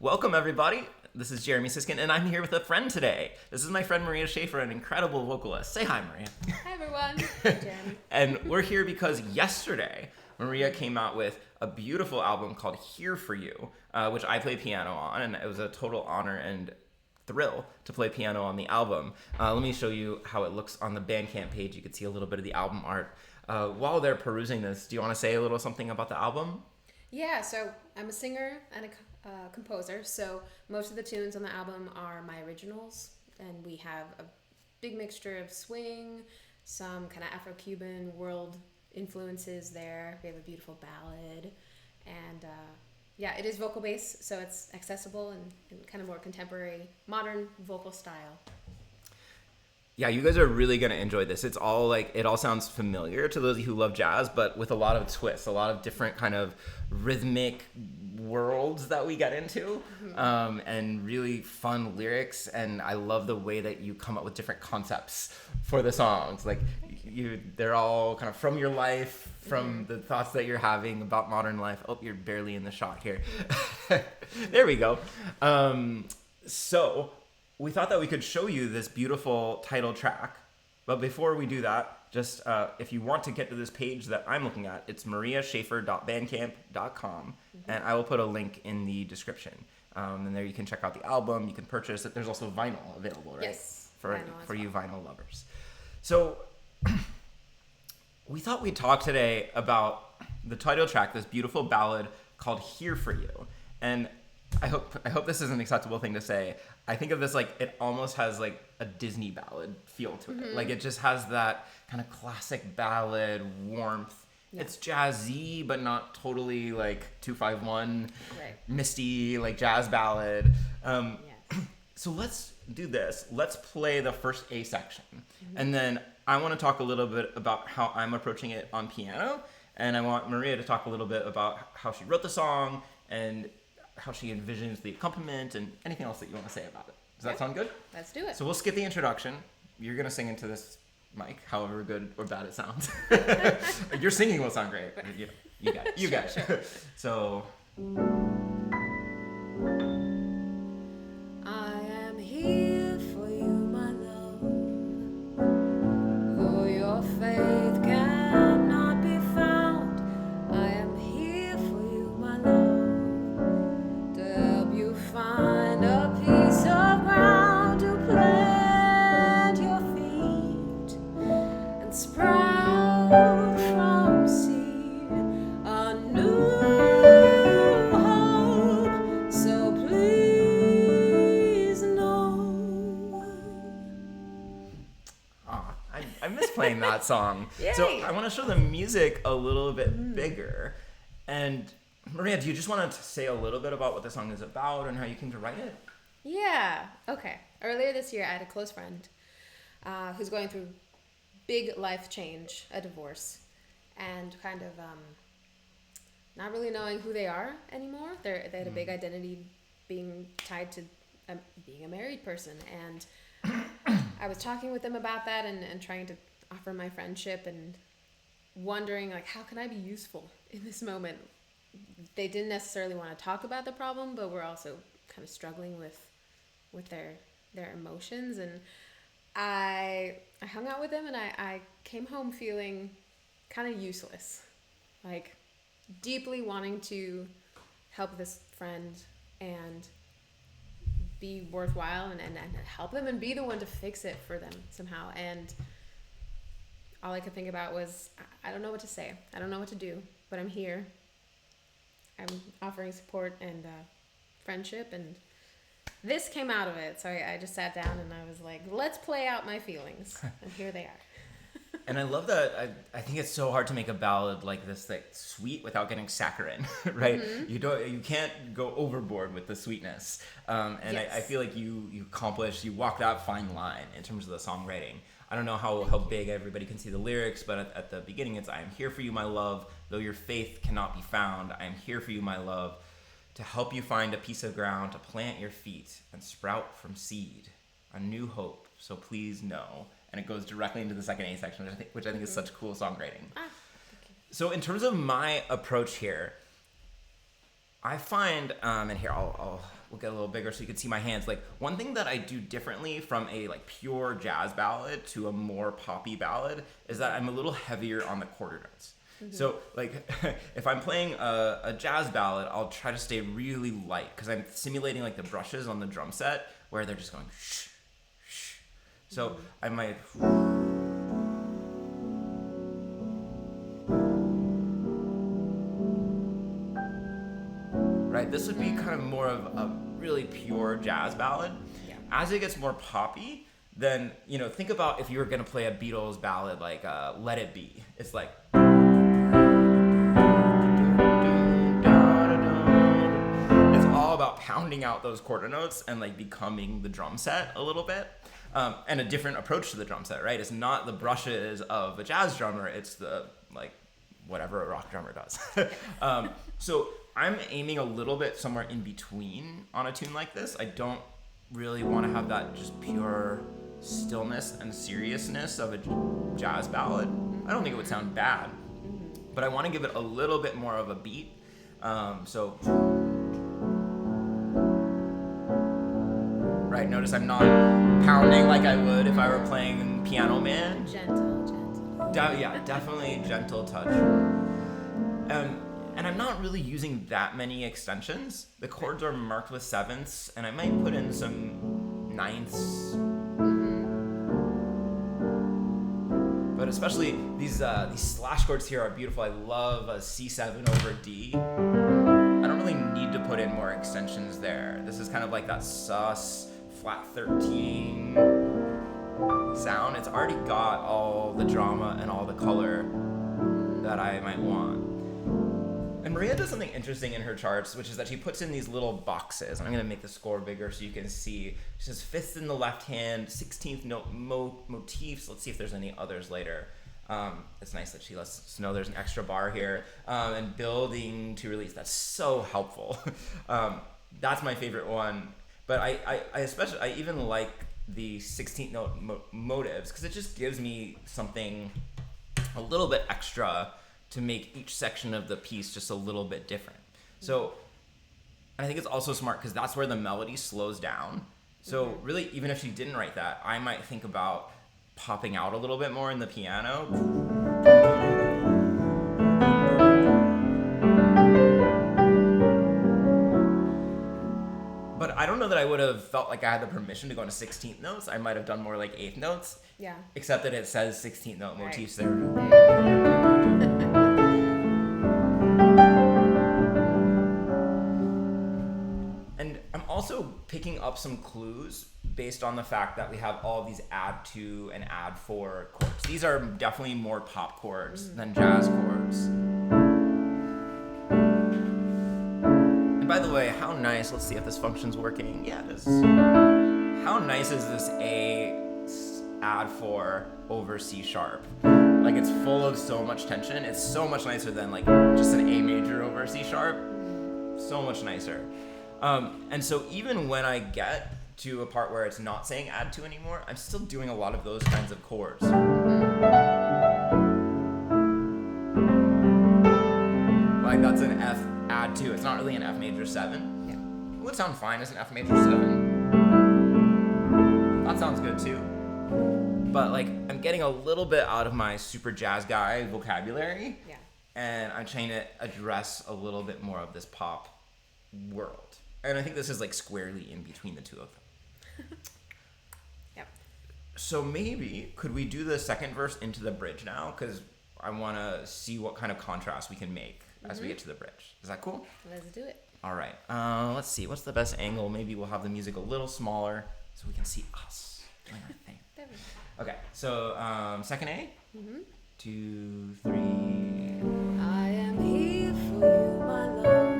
Welcome, everybody. This is Jeremy Siskind, and I'm here with a friend today. This is my friend Maria Schafer, an incredible vocalist. Say hi, Maria. Hi, everyone. Hi, Jeremy. And we're here because yesterday, Maria came out with a beautiful album called Here For You, which I play piano on, and it was a total honor and thrill to play piano on the album. Let me show you how it looks on the Bandcamp page. You can see a little bit of the album art. While they're perusing this, do you want to say a little something about the album? Yeah, so I'm a singer and a composer, so most of the tunes on the album are my originals, and we have a big mixture of swing, some kind of Afro-Cuban world influences there. We have a beautiful ballad, and yeah, it is vocal based, so it's accessible and kind of more contemporary, modern vocal style. Yeah, you guys are really going to enjoy this. It all sounds familiar to those of you who love jazz, but with a lot of twists, a lot of different kind of rhythmic worlds that we get into, and really fun lyrics. And I love the way that you come up with different concepts for the songs. Like they're all kind of from your life, from the thoughts that you're having about modern life. Oh, you're barely in the shot here. There we go. So we thought that we could show you this beautiful title track. But before we do that, just if you want to get to this page that I'm looking at, it's mariaschafer.bandcamp.com, and I will put a link in the description. And there you can check out the album, you can purchase it. There's also vinyl available, right? Yes, For well. you vinyl lovers. So we thought we'd talk today about the title track, this beautiful ballad called Here For You. And I hope this is an acceptable thing to say. I think of this like it almost has like a Disney ballad feel to it. Like it just has that kind of classic ballad warmth. Yeah. It's jazzy, but not totally like 251 misty like jazz ballad. So let's do this. Let's play the first A section, and then I want to talk a little bit about how I'm approaching it on piano, and I want Maria to talk a little bit about how she wrote the song and how she envisions the accompaniment and anything else that you want to say about it. Does that sound good? Let's do it. So we'll skip the introduction. You're going to sing into this mic, however good or bad it sounds. Your singing will sound great. You got it. You got it. Sure. So I am here for you, my love, though your faith cannot be found. I am here for you, my love, find a piece of ground to plant your feet and sprout from seed a new hope. So please know. I miss playing that song. So I want to show the music a little bit bigger. And Maria, do you just want to say a little bit about what the song is about and how you came to write it? Yeah. Okay. Earlier this year, I had a close friend who's going through big life change, a divorce, and kind of not really knowing who they are anymore. They had a big identity being tied to being a married person. And I was talking with them about that and trying to offer my friendship and wondering, like, how can I be useful in this moment? They didn't necessarily want to talk about the problem, but we're also kind of struggling with their emotions. And I hung out with them, and I came home feeling kind of useless, like deeply wanting to help this friend and be worthwhile and help them and be the one to fix it for them somehow. And all I could think about was, I don't know what to say. I don't know what to do, but I'm here. I'm offering support and friendship, and this came out of it. So I just sat down and I was like, let's play out my feelings, and here they are. And I love that. I think it's so hard to make a ballad like this like sweet without getting saccharine, right? You can't go overboard with the sweetness. And yes. I feel like you walk that fine line in terms of the songwriting. I don't know how big everybody can see the lyrics, but at the beginning it's, I am here for you, my love, though your faith cannot be found. I am here for you, my love, to help you find a piece of ground to plant your feet and sprout from seed a new hope. So please know. And it goes directly into the second A section, which I think is such cool songwriting. So in terms of my approach here, I find, and here we'll get a little bigger so you can see my hands. Like one thing that I do differently from a like pure jazz ballad to a more poppy ballad is that I'm a little heavier on the quarter notes. So like if I'm playing a jazz ballad, I'll try to stay really light because I'm simulating like the brushes on the drum set where they're just going shh, shh. So I might. Right, this would be kind of more of a really pure jazz ballad. Yeah. As it gets more poppy, then, think about if you were going to play a Beatles ballad like Let It Be. It's like... It's all about pounding out those quarter notes and like becoming the drum set a little bit. And a different approach to the drum set, right? It's not the brushes of a jazz drummer, it's the, like, whatever a rock drummer does. So I'm aiming a little bit somewhere in between on a tune like this. I don't really want to have that just pure stillness and seriousness of a jazz ballad. I don't think it would sound bad, but I want to give it a little bit more of a beat. Right, notice I'm not pounding like I would if I were playing Piano Man. Gentle. Definitely gentle touch. And I'm not really using that many extensions. The chords are marked with sevenths, and I might put in some ninths. But especially these slash chords here are beautiful. I love a C7 over D. I don't really need to put in more extensions there. This is kind of like that sus flat 13 sound. It's already got all the drama and all the color that I might want. And Maria does something interesting in her charts, which is that she puts in these little boxes. I'm going to make the score bigger so you can see. She says fifth in the left hand, 16th note motifs. Let's see if there's any others later. It's nice that she lets us know there's an extra bar here. And building to release. That's so helpful. That's my favorite one. But I even like the 16th note motives because it just gives me something a little bit extra to make each section of the piece just a little bit different. So I think it's also smart because that's where the melody slows down. So really, even if she didn't write that, I might think about popping out a little bit more in the piano. But I don't know that I would have felt like I had the permission to go into 16th notes. I might have done more like 8th notes. Yeah. Except that it says 16th note motifs there. And I'm also picking up some clues based on the fact that we have all these add 2 and add 4 chords. These are definitely more pop chords than jazz chords. By the way, how nice, let's see if this function's working. Yeah, it is. How nice is this A add 4 over C sharp? Like it's full of so much tension. It's so much nicer than like just an A major over C sharp. So much nicer. And so even when I get to a part where it's not saying add 2 anymore, I'm still doing a lot of those kinds of chords. Like that's an F add 2. It's not really an F major 7. Yeah. It would sound fine as an F major 7. That sounds good too. But like I'm getting a little bit out of my super jazz guy vocabulary. Yeah. And I'm trying to address a little bit more of this pop world. And I think this is like squarely in between the two of them. Yep. So maybe could we do the second verse into the bridge now? Because I want to see what kind of contrast we can make as we get to the bridge. Is that cool? Let's do it. All right. Let's see. What's the best angle? Maybe we'll have the music a little smaller so we can see us doing our thing. There we go. Okay. So second A. 2, 3. I am here for you, my love.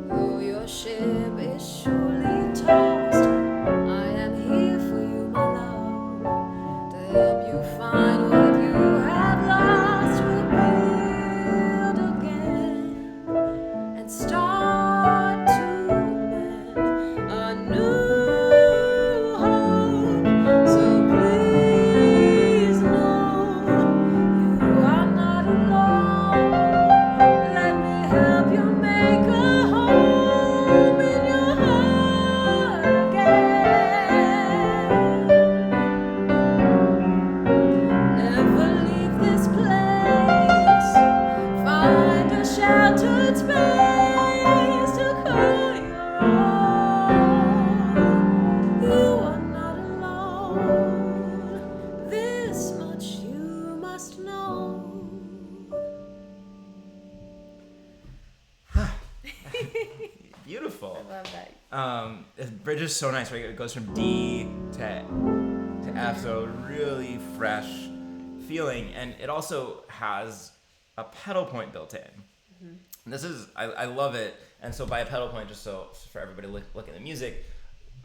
Though your ship is surely tossed, I am here for you, my love, to help you find what you have lost. We'll build again and start to mend a new hope. So please know you are not alone. Let me help you make a beautiful. I love that. The bridge is so nice, right? It goes from D to F, so really fresh feeling, and it also has a pedal point built in. And this is, I love it. And so by a pedal point, just so for everybody look at the music,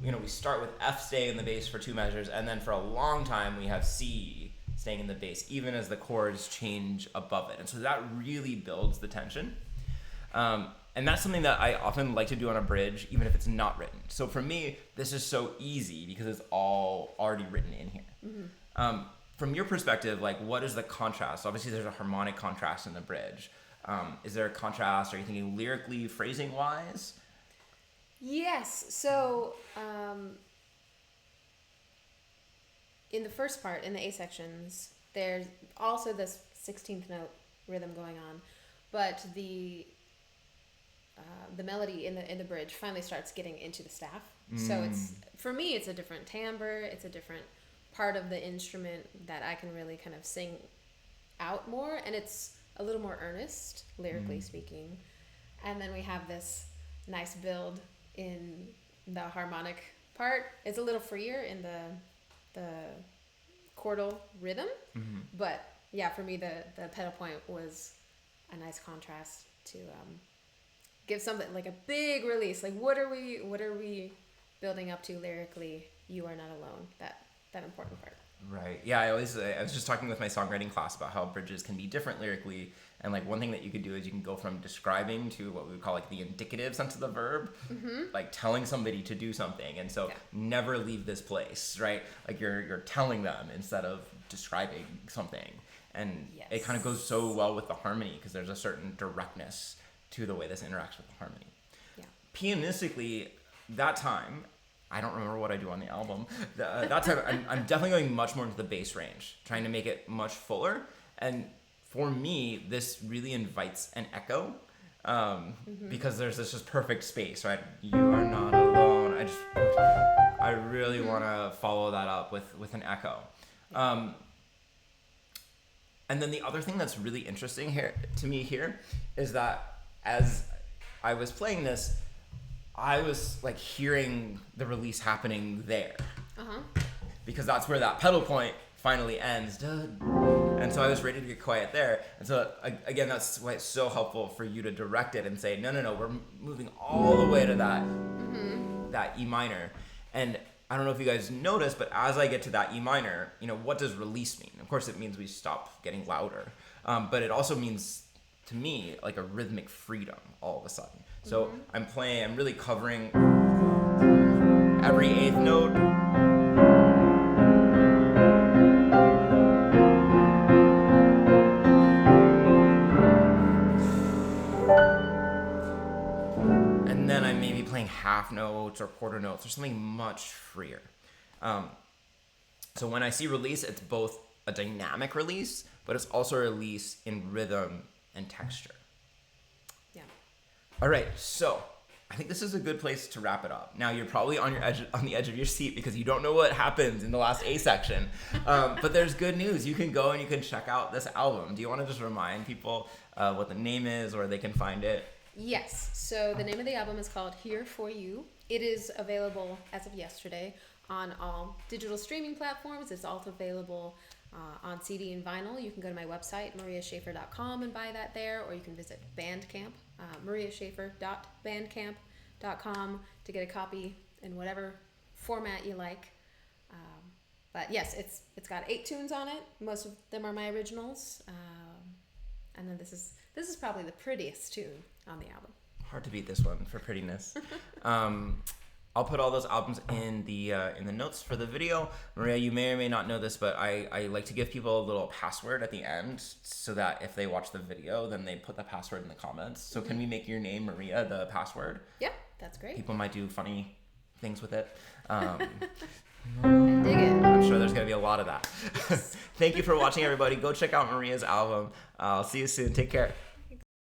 we start with F staying in the bass for 2 measures, and then for a long time we have C staying in the bass, even as the chords change above it. And so that really builds the tension. And that's something that I often like to do on a bridge, even if it's not written. So for me, this is so easy because it's all already written in here. From your perspective, like, what is the contrast? Obviously, there's a harmonic contrast in the bridge. Is there a contrast? Are you thinking lyrically, phrasing-wise? Yes. So in the first part, in the A sections, there's also this 16th note rhythm going on, but the melody in the bridge finally starts getting into the staff. So it's, for me, it's a different timbre. It's a different part of the instrument that I can really kind of sing out more, and it's a little more earnest, lyrically speaking. And then we have this nice build in the harmonic part. It's a little freer in the chordal rhythm, but yeah, for me the pedal point was a nice contrast to give something like a big release. Like, what are we building up to lyrically? You are not alone. That important part. Right. Yeah, I was just talking with my songwriting class about how bridges can be different lyrically, and like one thing that you could do is you can go from describing to what we would call like the indicative sense of the verb, like telling somebody to do something, and so never leave this place, right? Like you're telling them instead of describing something, and it kind of goes so well with the harmony because there's a certain directness to the way this interacts with the harmony. Yeah. Pianistically, that time, I don't remember what I do on the album. That time, I'm definitely going much more into the bass range, trying to make it much fuller. And for me, this really invites an echo because there's this just perfect space, right? You are not alone. I really want to follow that up with an echo. And then the other thing that's really interesting here to me here is that as I was playing this, I was like hearing the release happening there, because that's where that pedal point finally ends. And so I was ready to get quiet there. And so again, that's why it's so helpful for you to direct it and say, no, we're moving all the way to that E minor. And I don't know if you guys noticed, but as I get to that E minor, what does release mean? Of course, it means we stop getting louder, but it also means, to me, like a rhythmic freedom all of a sudden. So I'm really covering every eighth note. And then I'm maybe playing half notes or quarter notes or something much freer. So when I see release, it's both a dynamic release, but it's also a release in rhythm and texture. Yeah. All right, so I think this is a good place to wrap it up. Now you're probably on the edge of your seat because you don't know what happens in the last A section, but there's good news. You can go and you can check out this album. Do you want to just remind people what the name is, or they can find it? Yes. So the name of the album is called Here For You. It is available as of yesterday on all digital streaming platforms. It's also available on CD and vinyl. You can go to my website, mariaschafer.com, and buy that there, or you can visit Bandcamp, mariaschafer.bandcamp.com, to get a copy in whatever format you like. But yes, it's got 8 tunes on it. Most of them are my originals, and then this is probably the prettiest tune on the album. Hard to beat this one for prettiness. I'll put all those albums in the notes for the video. Maria, you may or may not know this, but I like to give people a little password at the end so that if they watch the video, then they put the password in the comments. So can we make your name, Maria, the password? Yeah, that's great. People might do funny things with it. I dig it. I'm sure there's going to be a lot of that. Thank you for watching, everybody. Go check out Maria's album. I'll see you soon. Take care.